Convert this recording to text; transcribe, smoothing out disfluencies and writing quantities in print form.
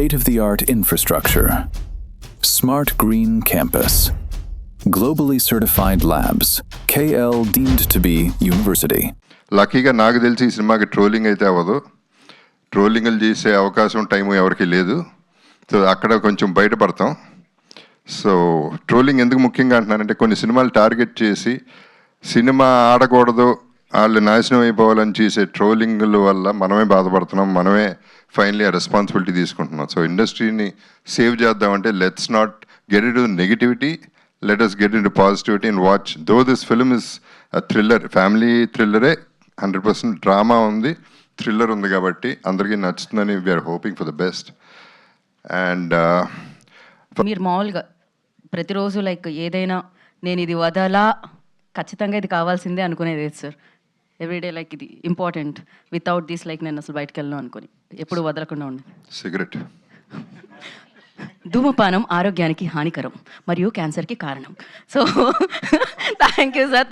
state-of-the-art infrastructure, smart green campus, globally certified labs, KL deemed to be university. లక్కీగా నాకు తెలిసి ఈ సినిమాకి ట్రోలింగ్ అయితే అవ్వదు. ట్రోలింగ్లు చేసే అవకాశం టైము ఎవరికి లేదు. సో అక్కడ కొంచెం బయటపడతాం. సో ట్రోలింగ్ ఎందుకు ముఖ్యంగా అంటున్నానంటే కొన్ని సినిమాలు టార్గెట్ చేసి సినిమా ఆడకూడదు, వాళ్ళు నాశనం అయిపోవాలని చేసే ట్రోలింగ్ల వల్ల మనమే బాధపడుతున్నాం, మనమే ఫైనలీ ఆ రెస్పాన్సిబిలిటీ తీసుకుంటున్నాం. సో ఇండస్ట్రీని సేవ్ చేద్దామంటే let's not get in to negativity, let us get into positivity and watch. Though this film is a thriller, family thriller, 100% drama ఉంది, థ్రిల్లర్ ఉంది కాబట్టి అందరికీ నచ్చుతుందని we're hoping for the best. And మీరు మామూలుగా ప్రతిరోజు లైక్ ఏదైనా నేను ఇది వదలా, ఖచ్చితంగా ఇది కావాల్సిందే అనుకునేది సార్? ఎవ్రీడే లైక్ ఇది ఇంపార్టెంట్, వితౌట్ దిస్ లైక్ నేను అసలు బయటకు వెళ్ళను అనుకుని ఎప్పుడు వదలకుండా ఉండి. సిగరెట్. ధూమపానం ఆరోగ్యానికి హానికరం మరియు క్యాన్సర్కి కారణం. So thank you sir.